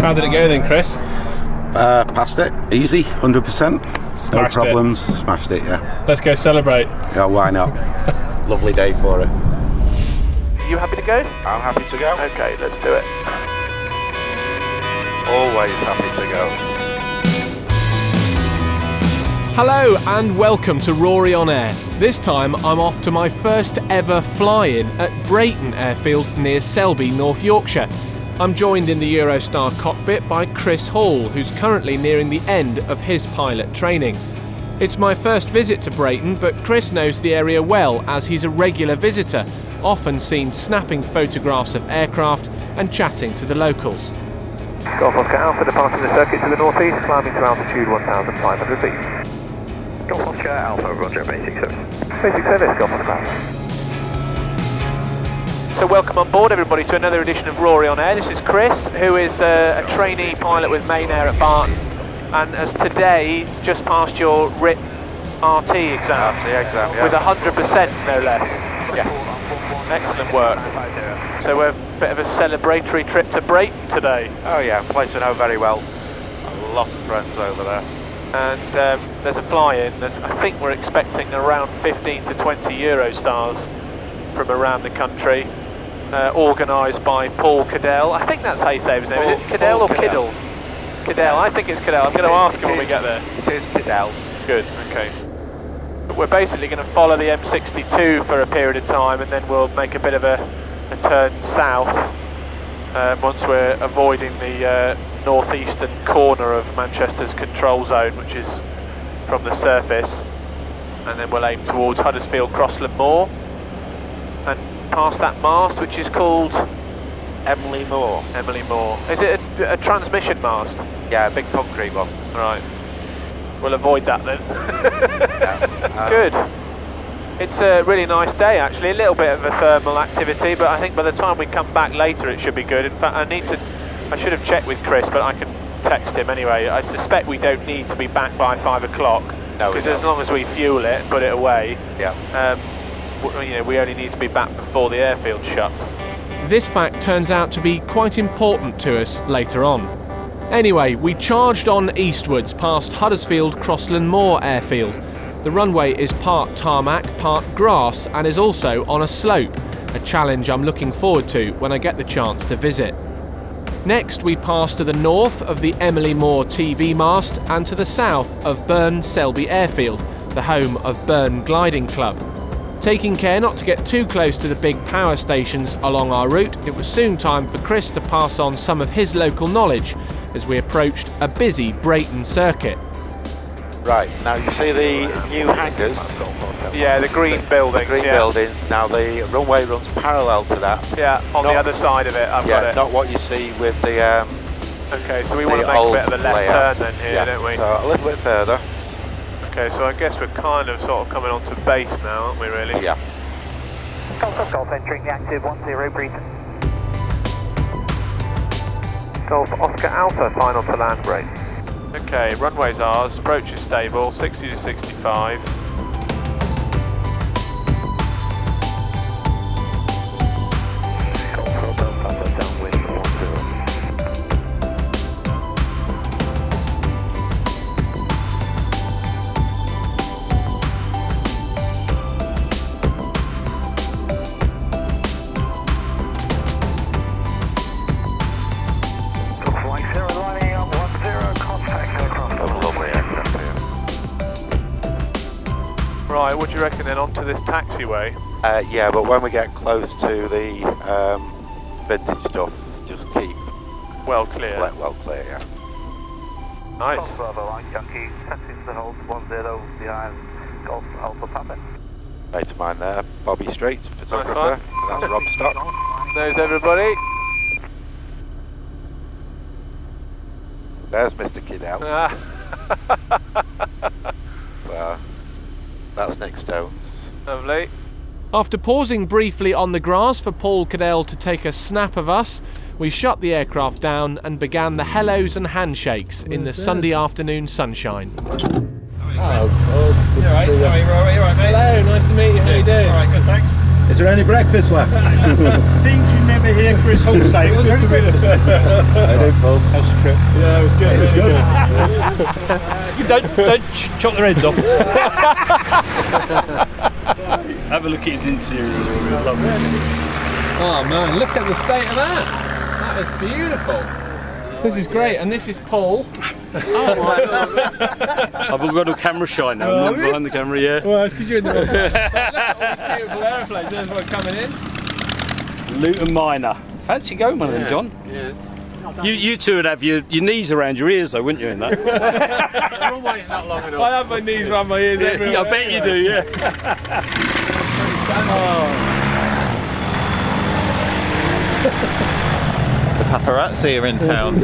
How did it go then, Chris? Passed it, easy, 100%. Smashed no problems, smashed it, yeah. Let's go celebrate. Yeah, why not? Lovely day for it. Are you happy to go? I'm happy to go. Okay, let's do it. Always happy to go. Hello and welcome to Rory on Air. This time I'm off to my first ever fly-in at Breighton Airfield near Selby, North Yorkshire. I'm joined in the Eurostar cockpit by Chris Hall, who's currently nearing the end of his pilot training. It's my first visit to Breighton, but Chris knows the area well as he's a regular visitor, often seen snapping photographs of aircraft and chatting to the locals. Golf Oscar Alpha departing the circuit to the northeast, climbing to altitude 1,500 feet. Golf Oscar Alpha, roger, basic service. Basic service, Golf Oscar Alpha. So welcome on board everybody to another edition of Rory on Air. This is Chris, who is a trainee pilot with Main Air at Barton, and has today just passed your RIT RT exam. RT exam, yeah. With 100% no less. Yes. Excellent work. So we're a bit of a celebratory trip to Breighton today. Oh yeah, place I know very well. A lot of friends over there. And there's a fly-in. I think we're expecting around 15 to 20 Eurostars from around the country, organised by Paul Cadell. I think that's how you say his name. Is it Cadell or Kiddle? Cadell. I think it's Cadell. I'm going to ask him when we get there. It is Cadell. Good. Okay. But we're basically going to follow the M62 for a period of time, and then we'll make a bit of a turn south once we're avoiding the northeastern corner of Manchester's control zone, which is from the surface, and then we'll aim towards Huddersfield Crossland Moor and past that mast, which is called Emily Moore. Emily Moore. Is it a transmission mast? Yeah, a big concrete one. Right. We'll avoid that then. Yeah. Good. It's a really nice day actually, a little bit of a thermal activity, but I think by the time we come back later it should be good. In fact, I should have checked with Chris, but I can text him anyway. I suspect we don't need to be back by 5 o'clock. No, because as long as we fuel it and put it away, yeah. We only need to be back before the airfield shuts. This fact turns out to be quite important to us later on. Anyway, we charged on eastwards past Huddersfield Crossland Moor Airfield. The runway is part tarmac, part grass, and is also on a slope, a challenge I'm looking forward to when I get the chance to visit. Next, we pass to the north of the Emily Moore TV mast and to the south of Burn Selby Airfield, the home of Burn Gliding Club. Taking care not to get too close to the big power stations along our route, it was soon time for Chris to pass on some of his local knowledge as we approached a busy Breighton circuit. Right, now you see the new hangars? Yeah, the green buildings. The green buildings. Now the runway runs parallel to that. Yeah, on the other side of it, I've got it. Not what you see with the okay, so we want to make a bit of a left turn then here, don't we? So a little bit further. Okay, so I guess we're kind of sort of coming onto base now, aren't we really? Yeah. Golf entering the active 10 Breighton. Golf Oscar Alpha, final to land brake. Okay, runway's ours, approach is stable, 60 to 65. Right, what do you reckon then, onto this taxiway? Yeah, but when we get close to the vintage stuff, just keep well clear. Well clear, yeah. Nice. Golf Bravo, Light Yankee, sensing the hold 10 behind Golf Alpha Papa. Mate of mine there, Bobby Street, photographer, and that's Rob Stock. There's everybody. There's Mr. Kiddell. Well, that's Nick Stones. Lovely. After pausing briefly on the grass for Paul Cadell to take a snap of us, we shut the aircraft down and began the hellos and handshakes in the Sunday afternoon sunshine. Hello. You alright? Rory? You alright, mate? Hello, nice to meet you. How you doing? Alright, good, thanks. Is there any breakfast left? Things you never hear Chris Hull say. Was there any breakfast? I do, Paul. How's the trip? Yeah, it was good. It was good. You don't chop their heads off. Have a look at his interior. Lovely. Oh man, look at the state of that. That is beautiful. This is great, and this is Paul. I've got a camera shy now. I'm not behind the camera, yeah. Well, it's because you're in the wrong side. Look at all these beautiful aeroplanes. There's one coming in. Luton Miner. Fancy going one of them, John? Yeah. You two would have your knees around your ears, though, wouldn't you? In that. They're always not long enough. I have my knees around my ears everywhere. I bet you do, yeah. The paparazzi are in town.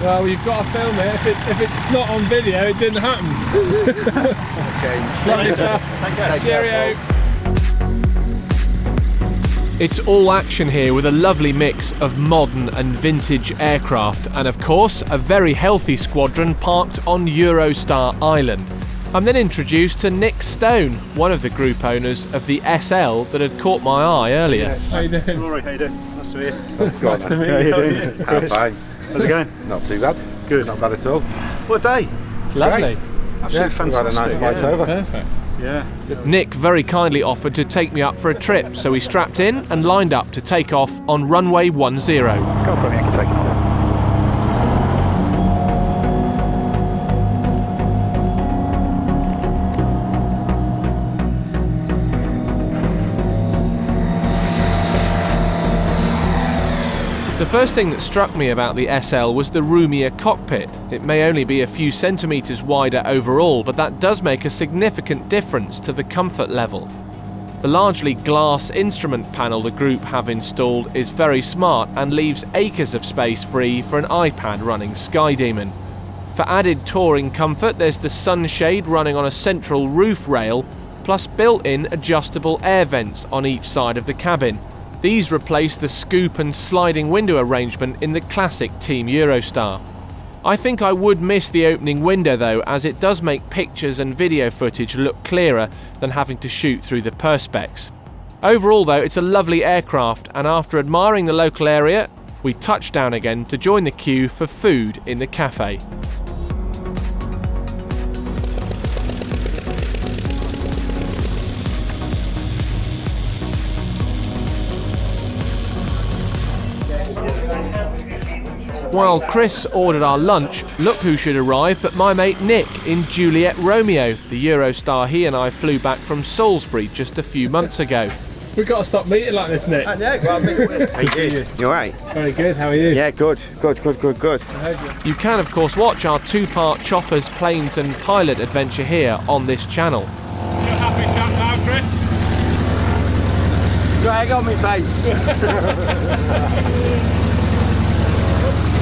Well, you've got to film it. If it's not on video, it didn't happen. Okay. Lovely stuff. Cheerio. It's all action here with a lovely mix of modern and vintage aircraft, and of course a very healthy squadron parked on Eurostar Island. I'm then introduced to Nick Stone, one of the group owners of the SL that had caught my eye earlier. How you doing? Rory, how you doing? Nice to meet you. Nice to meet you. How you doing? I'm fine. How's it going? Not too bad. Good. Not bad at all. What day? It's lovely. Absolutely fantastic. We've had a nice flight over. Perfect. Yeah. Nick very kindly offered to take me up for a trip, so we strapped in and lined up to take off on runway 10. Go for me, I can take it. The first thing that struck me about the SL was the roomier cockpit. It may only be a few centimetres wider overall, but that does make a significant difference to the comfort level. The largely glass instrument panel the group have installed is very smart and leaves acres of space free for an iPad running Skydemon. For added touring comfort, there's the sunshade running on a central roof rail, plus built-in adjustable air vents on each side of the cabin. These replace the scoop and sliding window arrangement in the classic Team Eurostar. I think I would miss the opening window though, as it does make pictures and video footage look clearer than having to shoot through the perspex. Overall though, it's a lovely aircraft, and after admiring the local area, we touch down again to join the queue for food in the cafe. While Chris ordered our lunch, look who should arrive but my mate Nick in Juliet Romeo, the Eurostar he and I flew back from Salisbury just a few months ago. We've got to stop meeting like this, Nick. How you doing? You alright? Very good, how are you? Yeah, good. Good. You can of course watch our two-part choppers, planes and pilot adventure here on this channel. You're happy chap now, Chris? Drag on me face.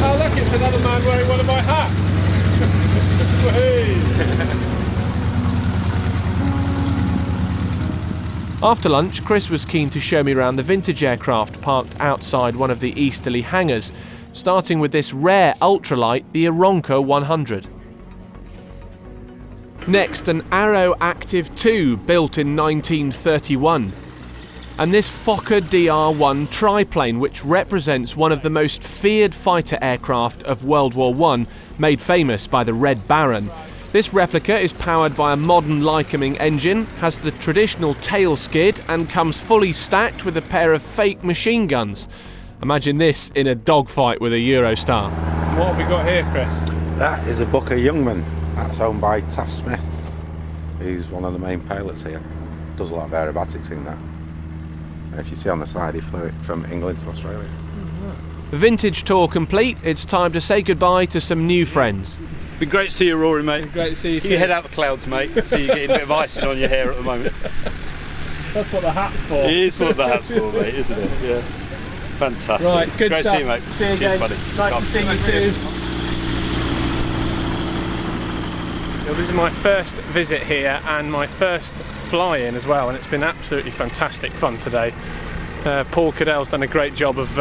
Oh look, it's another man wearing one of my hats. After lunch, Chris was keen to show me around the vintage aircraft parked outside one of the easterly hangars, starting with this rare ultralight, the Aronco 100. Next, an Arrow Active 2 built in 1931. And this Fokker Dr1 Triplane, which represents one of the most feared fighter aircraft of World War I, made famous by the Red Baron. This replica is powered by a modern Lycoming engine, has the traditional tail skid and comes fully stacked with a pair of fake machine guns. Imagine this in a dogfight with a Eurostar. What have we got here, Chris? That is a Booker Youngman. That's owned by Taff Smith, who's one of the main pilots here. Does a lot of aerobatics in that. If you see on the side, he flew it from England to Australia. Vintage tour complete, it's time to say goodbye to some new friends. Been great to see you, Rory, mate. Great to see you Keep too. your head out the clouds, mate. See you getting a bit of icing on your hair at the moment. That's what the hat's for. It is what the hat's for, mate, isn't it? Yeah. Fantastic. Right, good great stuff. to see you, mate. See you Cheers, again. buddy. Nice Come. to see you too. Well, this is my first visit here and my first fly-in as well, and it's been absolutely fantastic fun today. Paul Cadell's done a great job of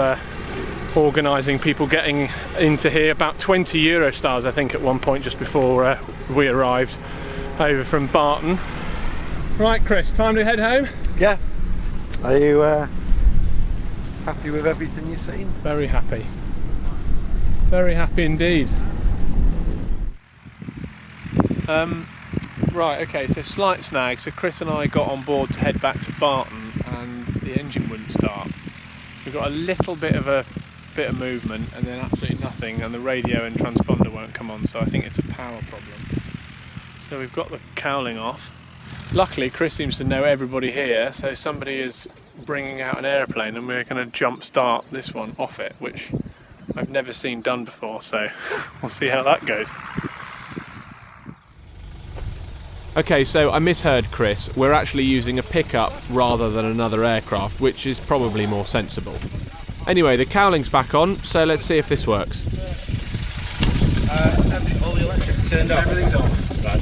organising people getting into here. About 20 Eurostars I think at one point just before we arrived over from Barton. Right, Chris, time to head home? Yeah. Are you happy with everything you've seen? Very happy. Very happy indeed. Right, okay, so slight snag. So Chris and I got on board to head back to Barton and the engine wouldn't start. We got a little bit of movement and then absolutely nothing, and the radio and transponder won't come on, so I think it's a power problem. So we've got the cowling off. Luckily Chris seems to know everybody here, so somebody is bringing out an aeroplane and we're going to jump start this one off it, which I've never seen done before, so we'll see how that goes. Okay, so I misheard Chris. We're actually using a pickup rather than another aircraft, which is probably more sensible. Anyway, the cowling's back on, so let's see if this works. All the electrics turned off. Everything's off. Right.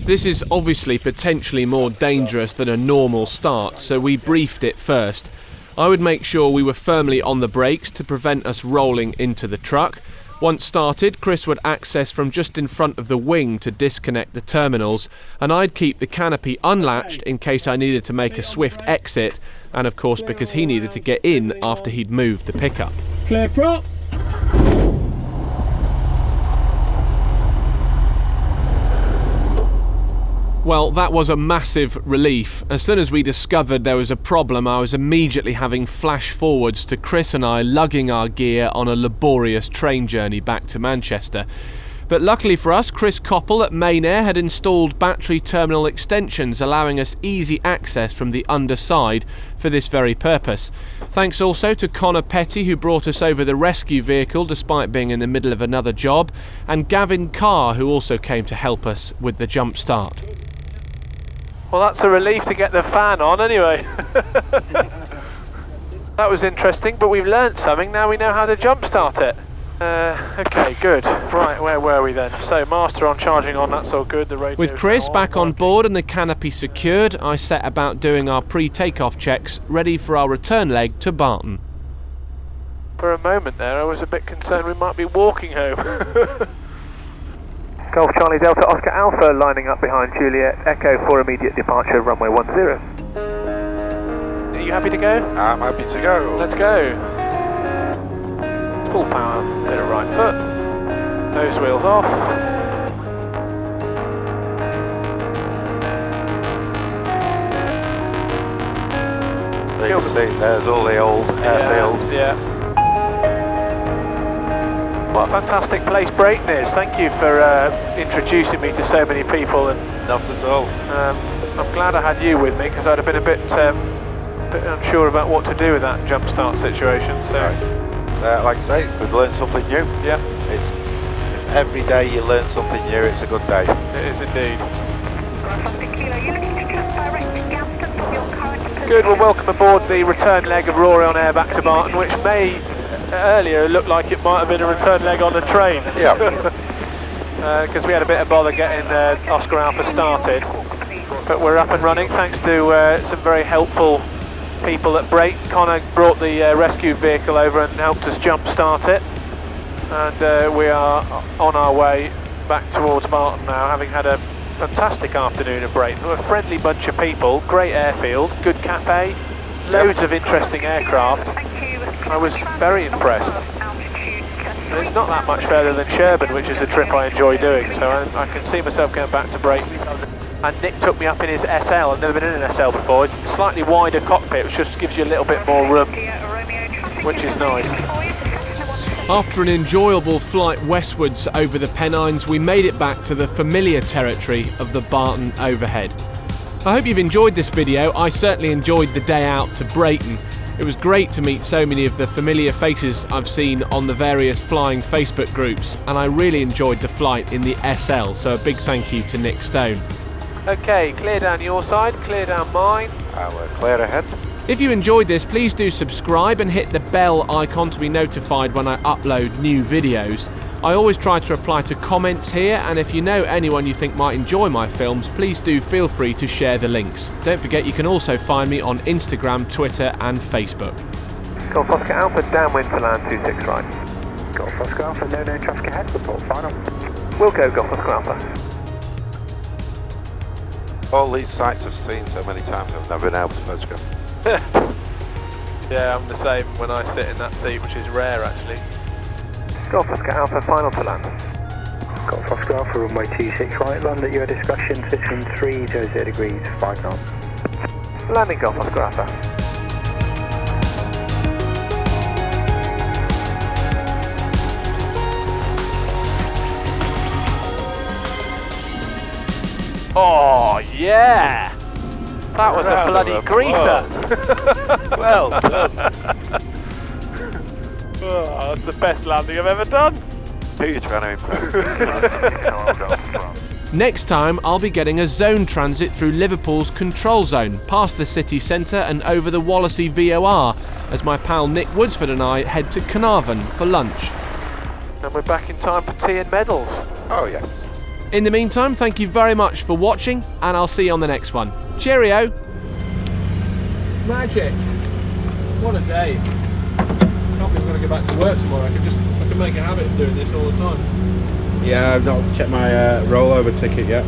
This is obviously potentially more dangerous than a normal start, so we briefed it first. I would make sure we were firmly on the brakes to prevent us rolling into the truck. Once started, Chris would access from just in front of the wing to disconnect the terminals, and I'd keep the canopy unlatched in case I needed to make a swift exit, and of course because he needed to get in after he'd moved the pickup. Clear prop. Well, that was a massive relief. As soon as we discovered there was a problem, I was immediately having flash forwards to Chris and I lugging our gear on a laborious train journey back to Manchester. But luckily for us, Chris Koppel at Main Air had installed battery terminal extensions, allowing us easy access from the underside for this very purpose. Thanks also to Connor Petty, who brought us over the rescue vehicle despite being in the middle of another job, and Gavin Carr, who also came to help us with the jump start. Well, that's a relief to get the fan on anyway. That was interesting, but we've learnt something. Now we know how to jump start it. Okay, good. Right, where were we then? So, master on, charging on, that's all good. The radio. With Chris back on board and the canopy secured, I set about doing our pre-takeoff checks, ready for our return leg to Barton. For a moment there, I was a bit concerned we might be walking home. Golf Charlie Delta Oscar Alpha lining up behind Juliet Echo for immediate departure, runway 10. Are you happy to go? I'm happy to go. Let's go. Full power, bit of right foot. Nose wheels off. There you see, there's all the old airfield. Yeah. What a fantastic place Breighton is. Thank you for introducing me to so many people. And Not at all. I'm glad I had you with me, because I'd have been a bit unsure about what to do with that jump start situation. So, like I say, we've learned something new. Yeah. It's every day you learn something new. It's a good day. It is indeed. Good. Well, welcome aboard the return leg of Rory on air back to Barton, which may earlier looked like it might have been a return leg on a train. Yeah. Because we had a bit of bother getting Oscar Alpha started, but we're up and running thanks to some very helpful people at Breighton. Connor brought the rescue vehicle over and helped us jump start it, and we are on our way back towards Barton now, having had a fantastic afternoon at Breighton. We're a friendly bunch of people, great airfield, good cafe, loads of interesting aircraft. I was very impressed. It's not that much further than Sherburn, which is a trip I enjoy doing, so I can see myself going back to Breighton. And Nick took me up in his SL. I've never been in an SL before. It's a slightly wider cockpit, which just gives you a little bit more room, which is nice. After an enjoyable flight westwards over the Pennines, we made it back to the familiar territory of the Barton overhead. I hope you've enjoyed this video. I certainly enjoyed the day out to Breighton. It was great to meet so many of the familiar faces I've seen on the various flying Facebook groups, and I really enjoyed the flight in the SL, so a big thank you to Nick Stone. Okay, clear down your side, clear down mine. We're clear ahead. If you enjoyed this, please do subscribe and hit the bell icon to be notified when I upload new videos. I always try to reply to comments here, and if you know anyone you think might enjoy my films, please do feel free to share the links. Don't forget you can also find me on Instagram, Twitter and Facebook. Golf Oscar Alpha, downwind for land 26 right. Golf Oscar Alpha, no known traffic ahead, report final. We'll go Golf Oscar Alpha. All these sites I've seen so many times, I've never been able to photograph. Yeah, I'm the same when I sit in that seat, which is rare actually. Golf Oscar Alpha, final to land. Golf Oscar Alpha, runway 26 right, land at your discretion, pitching 30 degrees, 5 knots. Landing Golf Oscar Alpha. Oh yeah! That was a bloody greaser! Well done. Oh, that's the best landing I've ever done! Who are you trying to improve? Next time, I'll be getting a zone transit through Liverpool's control zone, past the city centre and over the Wallasey VOR, as my pal Nick Woodsford and I head to Carnarvon for lunch. And we're back in time for tea and medals. Oh yes. In the meantime, thank you very much for watching, and I'll see you on the next one. Cheerio! Magic! What a day. I can't believe I'm going to go back to work tomorrow. I could make a habit of doing this all the time. Yeah, I've not checked my rollover ticket yet.